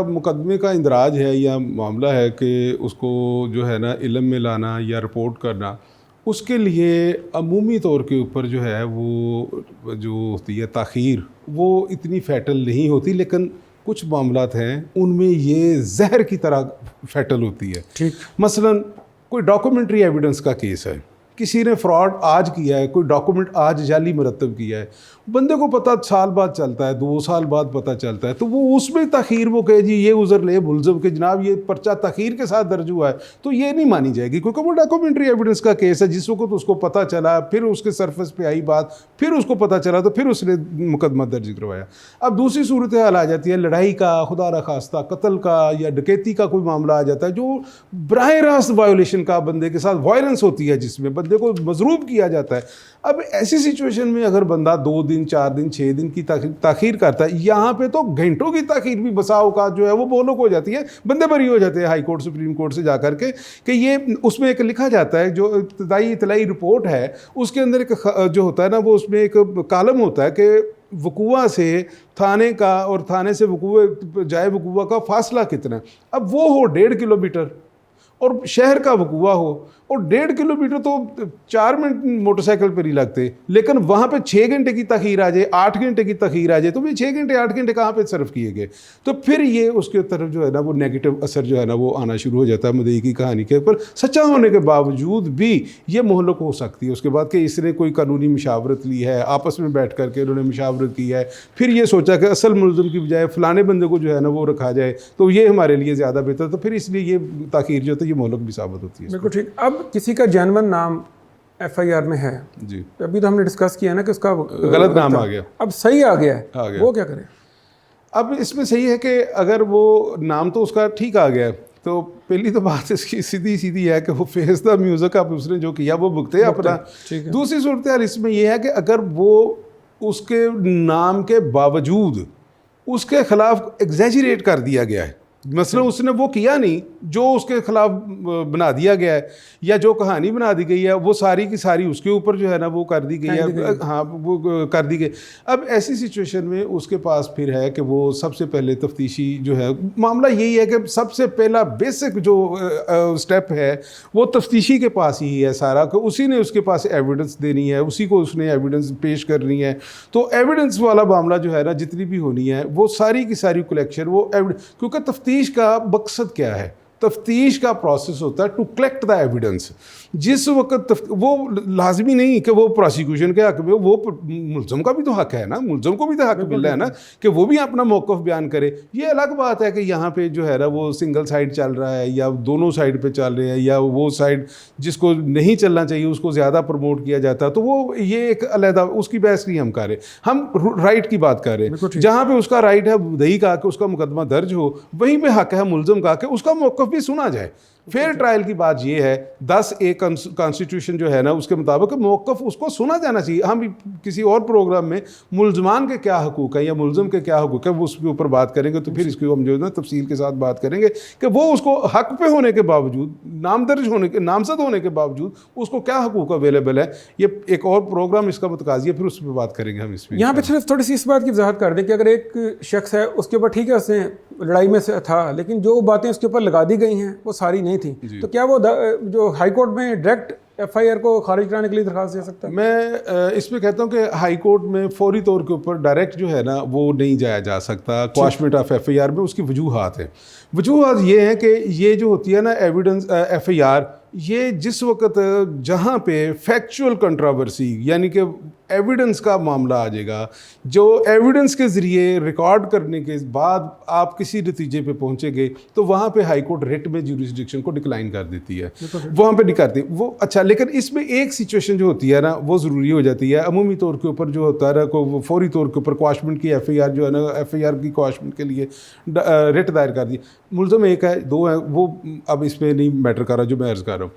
S2: मुकदमे का इंदराज है या मामला है कि उसको जो है ना इल्म में लाना या रिपोर्ट करना, उसके लिए अमूमी तौर के ऊपर जो है वो जो होती है ताख़ीर वो इतनी फैटल नहीं होती, लेकिन कुछ मामलात हैं उनमें ये जहर की तरह फैटल होती है।
S1: ठीक,
S2: मसलन कोई डॉक्यूमेंट्री एविडेंस का केस है, किसी ने फ्रॉड आज किया है, कोई डॉक्यूमेंट आज जाली मरतब किया है, बंदे को पता साल बाद चलता है, 2 साल बाद पता चलता है, तो वो उसमें तखीर वो कहे जी ये उज़र ले मुलज़म के जनाब ये पर्चा तखीर के साथ दर्ज हुआ है, तो ये नहीं मानी जाएगी क्योंकि वो डॉक्यूमेंट्री एविडेंस का केस है। जिस वक्त उसको पता चला, फिर उसके सरफेस पे आई बात, फिर उसको पता चला तो फिर उसने मुकदमा दर्ज करवाया। अब दूसरी सूरत हाल आ जाती है लड़ाई का, खुदा न खास्ता कत्ल का या डकैती का कोई मामला आ जाता है जो बराह रास्त वायोलेशन का, बंदे के साथ वायलेंस होती है जिसमें बंदे को मजरूब किया जाता है। अब ऐसी सिचुएशन में अगर बंदा 2 दिन 4 दिन 6 दिन की ताखीर करता है, यहाँ पे तो घंटों की ताखीर भी बसाओ का जो है वो बोलोक हो जाती है, बंदे बरी हो जाते हैं हाई कोर्ट सुप्रीम कोर्ट से जाकर के कि ये उसमें एक लिखा जाता है जो इतलाई रिपोर्ट है उसके अंदर एक जो होता है ना वो उसमें एक कालम होता है कि वकूआ से थाने का और थाने से जाए वकूआ का फासला कितना है। अब वो हो 1.5 किलोमीटर और शहर का वकूआ हो और 1.5 किलोमीटर तो 4 मिनट मोटरसाइकिल पर ही लगते, लेकिन वहाँ पे 6 घंटे की तखीर आ जाए, 8 घंटे की तखीर आ जाए, तो भाई 6 घंटे 8 घंटे कहाँ पे सर्व किए गए। तो फिर ये उसके तरफ जो है ना वो नेगेटिव असर जो है ना वो आना शुरू हो जाता है मुद्दई की कहानी के ऊपर। सच्चा होने के बावजूद भी ये मोहलक हो सकती है उसके बाद कि इसने कोई कानूनी मशावरत ली है, आपस में बैठ करके उन्होंने मशावरत की है, फिर ये सोचा कि असल मुलज़िम की बजाय फ़लाने बंदे को जो है ना वो रखा जाए तो ये हमारे लिए ज़्यादा बेहतर, तो फिर इसलिए ये ताख़ीर जो है ये मोहलक भी साबित होती है।
S1: बिल्कुल ठीक। अब किसी का जेन्युइन नाम FIR में है
S2: जी,
S1: अभी तो हमने डिस्कस किया ना कि उसका
S2: गलत नाम आ गया,
S1: अब सही आ गया है, वो क्या करें?
S2: अब इसमें सही है कि अगर वो नाम तो उसका ठीक आ गया तो पहली तो बात इसकी सीधी है कि वो फेस द म्यूज़िक अब उसने जो किया वो भुगते अपना। दूसरी सूरत हाल इसमें यह है कि अगर वो उसके नाम के बावजूद उसके खिलाफ एग्जैजरेट कर दिया गया है। मसलन उसने वो किया नहीं जो उसके खिलाफ बना दिया गया है, या जो कहानी बना दी गई है वो सारी की सारी उसके ऊपर जो है ना वो कर दी गई है। हाँ, वो कर दी गई। अब ऐसी सिचुएशन में उसके पास फिर है कि वो सबसे पहले तफ्तीशी जो है, मामला यही है कि सबसे पहला बेसिक जो स्टेप है वो तफ्तीशी के पास ही है सारा, कि उसी ने उसके पास एविडेंस देनी है, उसी को उसने एविडेंस पेश करनी है। तो एविडेंस वाला मामला जो है ना, जितनी भी होनी है वो सारी की सारी कलेक्शन, वो क्योंकि तफ्तीश का मकसद क्या है? तफ्तीश का प्रोसेस होता है टू कलेक्ट द एविडेंस। जिस वक्त वो लाजमी नहीं कि वो प्रोसिक्यूशन के हक में, वो मुल्ज़म का भी तो हक है ना, मुल्ज़म को भी तो हक मिल रहा है ना कि वो भी अपना मौक़िफ़ बयान करे। ये अलग बात है कि यहाँ पे जो है ना वो सिंगल साइड चल रहा है, या दोनों साइड पे चल रहे हैं, या वो साइड जिसको नहीं चलना चाहिए उसको ज़्यादा प्रमोट किया जाता है। तो वो ये एक अलहदा, उसकी बहस नहीं हम कर रहे, हम राइट की बात कर रहे हैं। जहाँ पर उसका राइट है मुद्दई का कि उसका मुकदमा दर्ज हो, वहीं पर हक है मुल्ज़म का कि उसका मौक़िफ़ भी सुना जाए। फेयर ट्रायल की बात यह है 10A कॉन्स्टिट्यूशन जो है ना उसके मुताबिक मौक़िफ़ उसको सुना जाना चाहिए। हम किसी और प्रोग्राम में मुल्ज़मान के क्या हकूक़ है या मुल्ज़म के क्या हकूक़ है वो उसके ऊपर बात करेंगे, तो फिर इसकी हम जो है ना तफसील के साथ बात करेंगे कि वो उसको हक पे होने के बावजूद, नामदर्ज होने के, नामजद होने के बावजूद उसको क्या हकूक़ अवेलेबल है। ये एक और प्रोग्राम इसका मुतकाज़ी है, फिर उस पर बात करेंगे हम। इसमें
S1: यहाँ पे सिर्फ थोड़ी सी इस बात की वजाहत कर दें कि अगर एक शख्स है उसके ऊपर ठीक है उसने लड़ाई में से था, लेकिन जो बातें उसके ऊपर लगा दी गई हैं वो सारी नहीं थी, तो क्या वो जो हाई कोर्ट में डायरेक्ट FIR को खारिज कराने के लिए दरखास्त दे सकता है?
S2: मैं इसमें कहता हूँ कि हाई कोर्ट में फौरी तौर के ऊपर डायरेक्ट जो है ना वो नहीं जाया जा सकता। क्वाशमेंट ऑफ FIR में उसकी वजूहात है। वजूहात ये हैं कि ये जो होती है ना एविडेंस FIR, ये जिस वक्त जहाँ पे फैक्चुअल कंट्रोवर्सी यानी कि एविडेंस का मामला आ जाएगा, जो एविडेंस के ज़रिए रिकॉर्ड करने के बाद आप किसी नतीजे पे पहुँचेंगे, तो वहाँ पे हाई कोर्ट रिट में जुरिस्डिक्शन को डिक्लाइन कर देती है, वहाँ पे नहीं करती वो। अच्छा, लेकिन इसमें एक सिचुएशन जो होती है ना वो ज़रूरी हो जाती है। अमूमी तौर के ऊपर जो होता है को फौरी तौर के ऊपर क्वाशमेंट की FIR जो है ना, FIR की क्वाशमेंट के लिए रिट दायर कर दी। मुल्ज़म एक है, दो है, वो अब इसमें नहीं मैटर कर रहा जो मैं अर्ज़ कर रहा हूँ।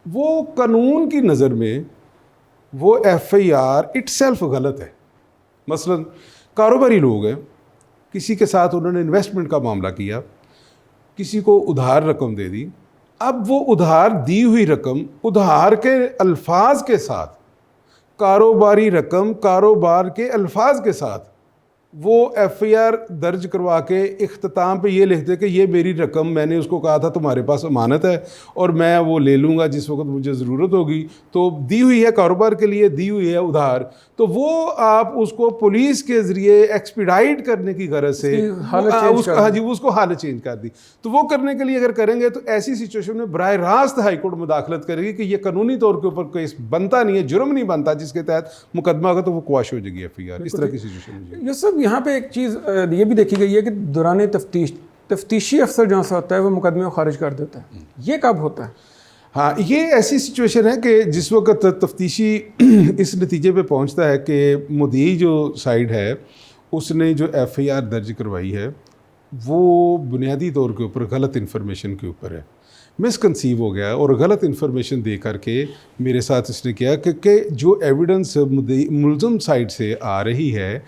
S2: वो कानून की नज़र में वो FIR इटसेल्फ गलत है। मसलन कारोबारी लोग हैं, किसी के साथ उन्होंने इन्वेस्टमेंट का मामला किया, किसी को उधार रकम दे दी। अब वो उधार दी हुई रकम उधार के अल्फाज के साथ, कारोबारी रकम कारोबार के अल्फाज के साथ वो FIR दर्ज करवा के इख्तिताम पे ये लिखते कि ये मेरी रकम, मैंने उसको कहा था तुम्हारे पास अमानत है और मैं वो ले लूँगा जिस वक्त मुझे ज़रूरत होगी, तो दी हुई है कारोबार के लिए, दी हुई है उधार, तो वो आप उसको पुलिस के ज़रिए एक्सपीडाइट करने की गरज से उसको हालत चेंज कर दी। तो वो करने के लिए अगर करेंगे तो ऐसी सिचुएशन में बराह रास्त हाई कोर्ट मुदाखलत करेगी कि ये कानूनी तौर के ऊपर केस बनता नहीं है, जुर्म नहीं बनता जिसके तहत मुकदमा होगा, तो वो क्वाश हो जाएगी FIR। इस तरह की सिचुएशन।
S1: ये सब यहाँ पे एक चीज़ ये भी देखी गई है कि दौरान तफ्तीशी अफसर जहाँ से होता है वो मुकदमे को खारिज कर देता है। ये कब होता है?
S2: हाँ, ये ऐसी सिचुएशन है कि जिस वक्त तफ्तीशी इस नतीजे पे पहुंचता है कि मुद्दई जो साइड है उसने जो FIR दर्ज करवाई है वो बुनियादी तौर के ऊपर गलत इन्फॉर्मेशन के ऊपर है, मिसकंसीव हो गया और गलत इन्फॉर्मेशन दे करके मेरे साथ इसने किया कि जो एविडेंस मुल्ज़म साइड से आ रही है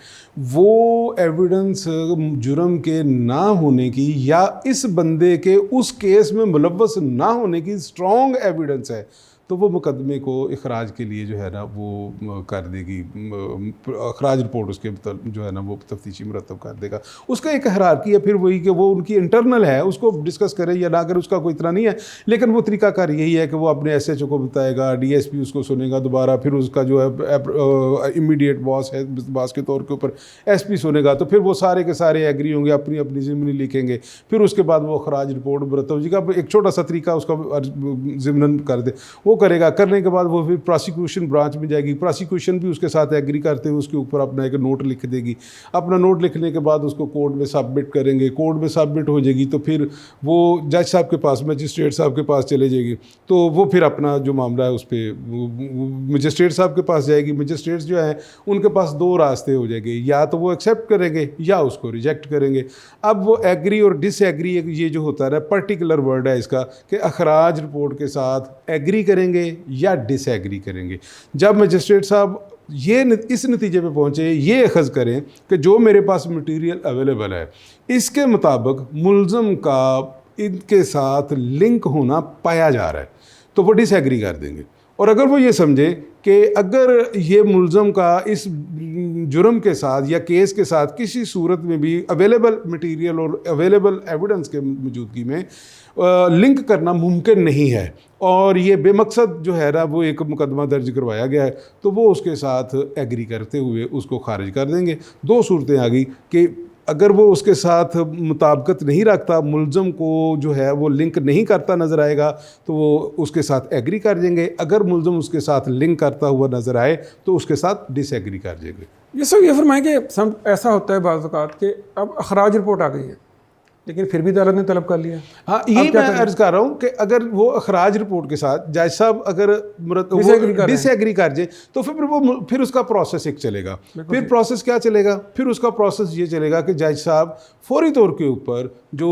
S2: वो एविडेंस जुर्म के ना होने की या इस बंदे के उस केस में मुलव्वस ना होने की स्ट्रॉन्ग एविडेंस है, तो वो मुकदमे को इखराज के लिए जो है ना वो कर देगी, अखराज रिपोर्ट उसके जो है ना वो तफ्तीशी मुरतब कर देगा। उसका एक हरारकी है फिर वही कि वो उनकी इंटरनल है, उसको डिस्कस करे या ना करे उसका कोई इतना नहीं है, लेकिन वो तरीकाकार यही है कि वो अपने SHO को बताएगा, DSP उसको सुनेगा दोबारा, फिर उसका जो है इमीडिएट बॉस है बॉस के तौर के ऊपर SP सुनेगा, तो फिर वो सारे के सारे एग्री होंगे, अपनी अपनी ज़िम्मनी लिखेंगे, फिर उसके बाद वो अखराज रिपोर्ट मुरतब जी का एक छोटा सा तरीका उसका ज़िम्मन कर दे, वो करेगा। करने के बाद वो फिर प्रोसिक्यूशन ब्रांच में जाएगी, प्रोसिक्यूशन भी उसके साथ एग्री करते हुए उसके ऊपर अपना एक नोट लिख देगी। अपना नोट लिखने के बाद उसको कोर्ट में सबमिट करेंगे, कोर्ट में सबमिट हो जाएगी तो फिर वो जज साहब के पास, मजिस्ट्रेट साहब के पास चले जाएगी, तो वो फिर अपना जो मामला है उस पर मजिस्ट्रेट साहब के पास जाएगी। मजिस्ट्रेट जो है उनके पास दो रास्ते हो जाएंगे, या तो वो एक्सेप्ट करेंगे या उसको रिजेक्ट करेंगे। अब वो एग्री और डिसएग्री ये जो होता है पर्टिकुलर वर्ड है इसका कि अखराज रिपोर्ट के साथ एग्री करेंगे या डिसएग्री करेंगे। जब मजिस्ट्रेट साहब इस नतीजे पे पहुँचे, ये अखज़ करें कि जो मेरे पास मटेरियल अवेलेबल है इसके मुताबिक मुल्ज़म का इनके साथ लिंक होना पाया जा रहा है, तो वो डिसएग्री कर देंगे। और अगर वो ये समझे कि अगर ये मुल्ज़म का इस जुर्म के साथ या केस के साथ किसी सूरत में भी अवेलेबल मटेरियल और अवेलेबल एविडेंस के मौजूदगी में लिंक करना मुमकिन नहीं है और ये बेमकसद जो है ना वो एक मुकदमा दर्ज करवाया गया है, तो वो उसके साथ एग्री करते हुए उसको खारिज कर देंगे। दो सूरतें आ गई कि अगर वो उसके साथ मुताबिकत नहीं रखता, मुल्ज़म को जो है वो लिंक नहीं करता नज़र आएगा, तो वो उसके साथ एग्री कर देंगे। अगर मुल्ज़म उसके साथ लिंक करता हुआ नज़र आए तो उसके साथ डिसएग्री कर देंगे।
S1: ये सब ये फरमाएं कि ऐसा होता है बाज़ औक़ात कि अब अखराज रिपोर्ट आ गई है लेकिन फिर भी अदालत ने तलब कर लिया।
S2: हाँ, यही मैं अर्ज़ कर रहा हूँ कि अगर वो अखराज रिपोर्ट के साथ जज साहब अगर डिसएग्री कर जाए तो फिर उसका प्रोसेस एक चलेगा। फिर प्रोसेस क्या चलेगा? फिर उसका प्रोसेस ये चलेगा कि जज साहब फौरी तौर के ऊपर जो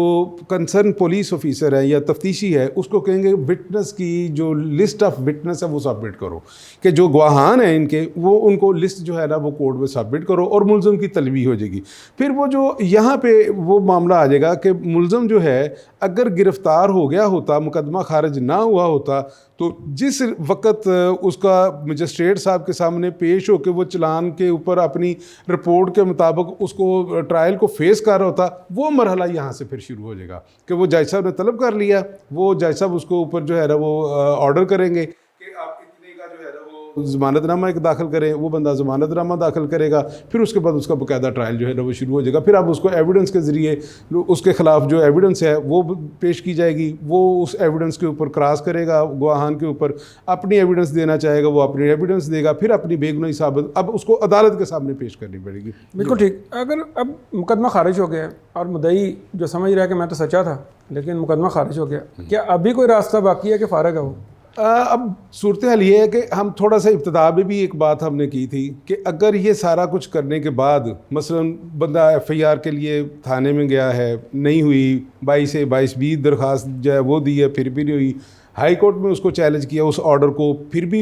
S2: कंसर्न पुलिस ऑफिसर है या तफ्तीशी है उसको कहेंगे विटनेस की जो लिस्ट ऑफ विटनेस है वो सबमिट करो, कि जो गवाहान हैं इनके वो उनको लिस्ट जो है ना वो कोर्ट में सबमिट करो और मुल्ज़म की तलबी हो जाएगी। फिर वो जो यहाँ पे वो मामला आ जाएगा कि मुल्ज़म जो है अगर गिरफ़्तार हो गया होता, मुकदमा खारिज ना हुआ होता, तो जिस वक़्त उसका मजिस्ट्रेट साहब के सामने पेश होकर वो चलान के ऊपर अपनी रिपोर्ट के मुताबिक उसको ट्रायल को फेस कर रहा होता, वो मरहला यहाँ से फिर शुरू हो जाएगा कि वो जज साहब ने तलब कर लिया, वो जज साहब उसको ऊपर जो है ना वो ऑर्डर करेंगे कि आप इतने का जो है ना वो ज़मानतनामा एक दाखिल करें, वो बंदा ज़मानतनामा दाखिल करेगा, फिर उसके बाद उसका बाकायदा ट्रायल जो है ना वो शुरू हो जाएगा। फिर अब उसको एविडेंस के ज़रिए उसके ख़िलाफ़ जो एविडेंस है वो पेश की जाएगी, वो उस एविडेंस के ऊपर क्रॉस करेगा, गवाहान के ऊपर अपनी एविडेंस देना चाहेगा, वो अपनी एविडेंस देगा, फिर अपनी बेगुनाही साबित अब उसको अदालत के सामने पेश करनी पड़ेगी।
S1: बिल्कुल ठीक। अगर अब मुकदमा खारिज हो गया और मुद्दई जो समझ रहा है कि मैं तो सच्चा था लेकिन मुकदमा खारिज हो गया, क्या अभी कोई रास्ता बाकी है कि फ़ारग है वो?
S2: अब सूरत हाल ये है कि हम थोड़ा सा इब्तिदा में भी एक बात हमने की थी कि अगर ये सारा कुछ करने के बाद मसलन बंदा FIR के लिए थाने में गया है, नहीं हुई, 22 दरख्वास्त जो है वो दी है, फिर भी नहीं हुई, हाई कोर्ट में उसको चैलेंज किया उस ऑर्डर को, फिर भी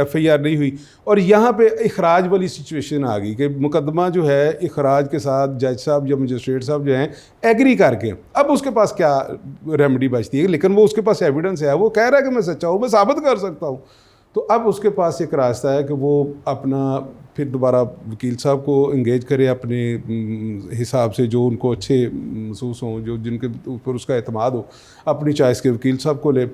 S2: FIR नहीं हुई, और यहाँ पे इखराज वाली सिचुएशन आ गई कि मुकदमा जो है इखराज के साथ जज साहब या मजिस्ट्रेट साहब जो हैं एग्री करके, अब उसके पास क्या रेमेडी बचती है? लेकिन वो उसके पास एविडेंस है, वो कह रहा है कि मैं सच्चा हूँ, मैं साबित कर सकता हूँ। तो अब उसके पास एक रास्ता है कि वो अपना फिर दोबारा वकील साहब को इंगेज करे अपने हिसाब से, जो उनको अच्छे महसूस हों, जो जिनके ऊपर उसका एतमाद हो, अपनी चॉइस के वकील साहब को ले,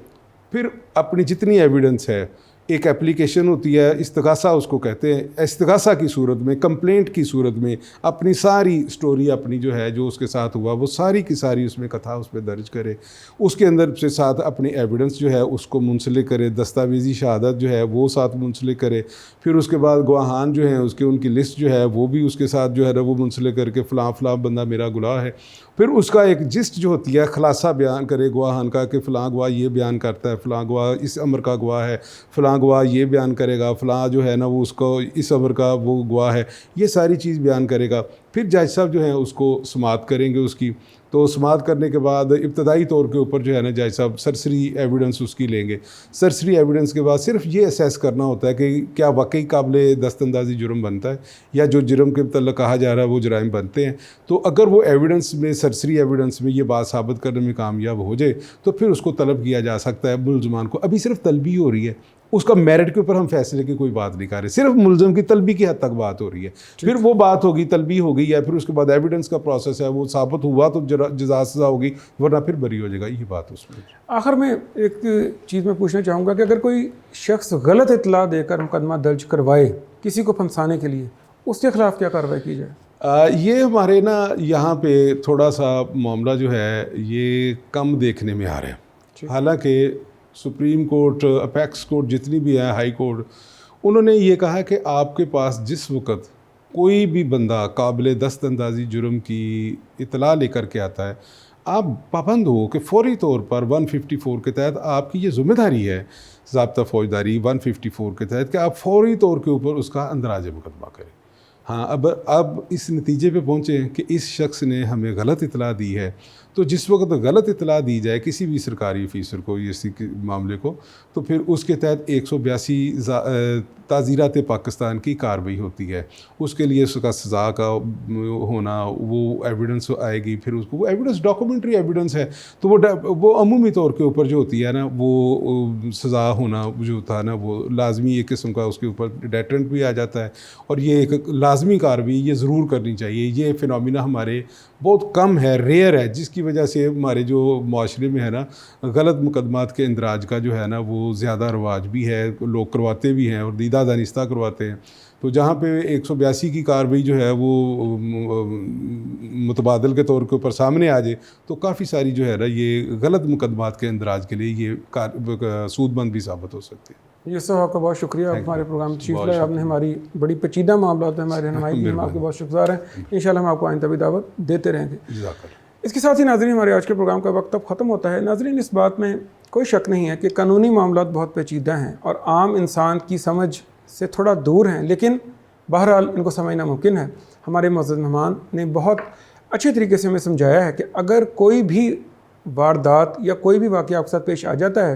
S2: फिर अपनी जितनी एविडेंस है, एक एप्लीकेशन होती है इस्तगासा उसको कहते हैं, इस्तगासा की सूरत में, कंप्लेंट की सूरत में अपनी सारी स्टोरी अपनी जो है जो उसके साथ हुआ वो सारी की सारी उसमें कथा उस पर दर्ज करे, उसके अंदर से साथ अपनी एविडेंस जो है उसको मुंसलिक करे, दस्तावेज़ी शहादत जो है वो साथ मुंसलिक करे, फिर उसके बाद गवाहान जो हैं उसके उनकी लिस्ट जो है वो भी उसके साथ जो है ना वो मुंसलिक करके फ़लाँ बंदा मेरा गुनाह है, फिर उसका एक जिस्ट जो होती है खुलासा बयान करे गवाहान का कि फ़लाँ गवाह ये बयान करता है, फ़लाँ गवाह इस अमर का गवाह है, फ़लाँ गवाह ये बयान करेगा, फ़लाँ जो है ना वो उसको इस अमर का वो गवाह है, ये सारी चीज़ बयान करेगा। फिर जज साहब जो हैं उसको समाअत करेंगे उसकी, तो समाअत करने के बाद इब्तदाई तौर के ऊपर जो है ना जज साहब सरसरी एविडेंस उसकी लेंगे। सरसरी एविडेंस के बाद सिर्फ ये असेस करना होता है कि क्या वाकई काबिल दस्तंदाजी जुर्म बनता है या जो जुर्म के मतलब कहा जा रहा है वो जराइम बनते हैं। तो अगर वो एविडेंस में, सरसरी एविडेंस में ये बात साबित करने में कामयाब हो जाए तो फिर उसको तलब किया जा सकता है मुल्ज़मान को। अभी सिर्फ तलबी हो रही है, उसका मेरिट के ऊपर हम फैसले की कोई बात नहीं कर रहे, सिर्फ मुल्ज़म की तलबी की हद तक बात हो रही है। फिर वो बात होगी, तलबी हो गई है, फिर उसके बाद एविडेंस का प्रोसेस है, वो साबित हुआ तो जज़ा सज़ा होगी, वरना फिर बरी हो जाएगा, ये बात उसमें।
S1: आखिर में एक चीज़ मैं पूछना चाहूँगा कि अगर कोई शख्स गलत इतला देकर मुकदमा दर्ज करवाए किसी को फंसाने के लिए, उसके खिलाफ क्या कार्रवाई की जाए?
S2: ये हमारे ना यहाँ पे थोड़ा सा मामला जो है ये कम देखने में आ रहा है। हालांकि सुप्रीम कोर्ट, अपेक्स कोर्ट जितनी भी है, हाई कोर्ट, उन्होंने ये कहा कि आपके पास जिस वक़्त कोई भी बंदा काबिल दस्तंदाजी जुर्म की इतला लेकर के आता है, आप पाबंद हो कि फ़ौरी तौर पर 154 के तहत आपकी ये ज़िम्मेदारी है, ज़ाब्ता फ़ौजदारी 154 के तहत, कि आप फ़ौरी तौर के ऊपर उसका अंदराज मुकदमा करें। हाँ, अब इस नतीजे पे पहुँचे कि इस शख्स ने हमें गलत इतला दी है, तो जिस वक्त गलत इतला दी जाए किसी भी सरकारी अफीसर को इसी मामले को, तो फिर उसके तहत 182 ताज़ीरात पाकिस्तान की कार्रवाई होती है। उसके लिए उसका सज़ा का होना, वो एविडेंस आएगी, फिर उसको वो एविडेंस डॉक्यूमेंट्री एविडेंस है, तो वो अमूमी तौर के ऊपर जो होती है ना, वो सज़ा होना जो था ना, वो लाजमी एक किस्म का उसके ऊपर डेटरेंट भी आ जाता है। और ये एक लाजमी कार्रवाई ये ज़रूर करनी चाहिए। ये फिनोमिना हमारे बहुत कम है, रेयर है, जिसकी वजह से हमारे जो माशरे में है ना, गलत मुकदमात के इंदराज का जो है ना, वो ज़्यादा रवाज भी है, लोग करवाते भी हैं और दीदा दानिस्ता करवाते हैं। तो जहाँ पे 182 की कार्रवाई जो है वो मुतबादल के तौर के ऊपर सामने आ जाए, तो काफ़ी सारी जो है ना, ये गलत मुकदमात के इंदराज के लिए ये सूदमंद भी साबित हो सकती है।
S1: यूसुफ, आपका बहुत शुक्रिया, हमारे प्रोग्राम में तशरीफ़ लाए, आपने हमारी बड़ी पेचीदा मामलों में हमारी रहनुमाई की, हम आपके बहुत शुक्रगुज़ार हैं। इंशाल्लाह हम आपको आइंदा भी दावत देते रहेंगे। इसके साथ ही नाज़रीन, हमारे आज के प्रोग्राम का वक्त अब ख़त्म होता है। नाज़रीन, इस बात में कोई शक नहीं है कि कानूनी मामला बहुत पेचीदा हैं और आम इंसान की समझ से थोड़ा दूर हैं, लेकिन बहरहाल इनको समझना मुमकिन है। हमारे मुअज़्ज़ज़ मेहमान ने बहुत अच्छे तरीके से हमें समझाया है कि अगर कोई भी वारदात या कोई भी वाक़या आपके साथ पेश आ जाता है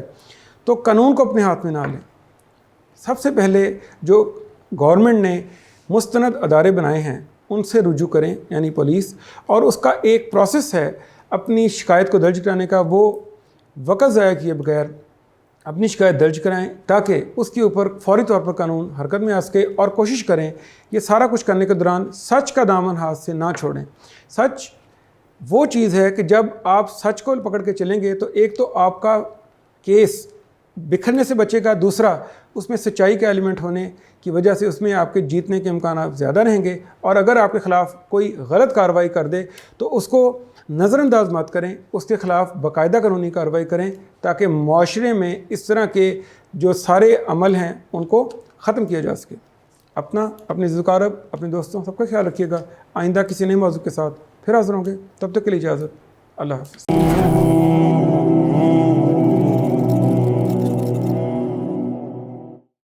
S1: तो कानून को अपने हाथ में ना लें। सबसे पहले जो गवर्नमेंट ने मुस्तनद अदारे बनाए हैं उनसे रुजू करें, यानी पुलिस, और उसका एक प्रोसेस है अपनी शिकायत को दर्ज कराने का। वो वक़्त ज़ाया किए बगैर अपनी शिकायत दर्ज कराएं ताकि उसके ऊपर फौरी तौर पर कानून हरकत में आ सके। और कोशिश करें ये सारा कुछ करने के दौरान सच का दामन हाथ से ना छोड़ें। सच वो चीज़ है कि जब आप सच को पकड़ के चलेंगे तो एक तो आपका केस बिखरने से बचेगा, दूसरा उसमें सच्चाई का एलिमेंट होने की वजह से उसमें आपके जीतने के इम्कान ज़्यादा रहेंगे। और अगर आपके ख़िलाफ़ कोई गलत कार्रवाई कर दे तो उसको नज़रअंदाज मत करें, उसके ख़िलाफ़ बाकायदा कानूनी कार्रवाई करें ताकि माशरे में इस तरह के जो सारे अमल हैं उनको ख़त्म किया जा सके। अपने ज़ुकारब, अपने दोस्तों, सबका ख्याल रखिएगा। आइंदा किसी नए मौजू के साथ फिर हाज़िर होंगे। तब तक के लिए इजाज़त। अल्लाह हाफ़िज़।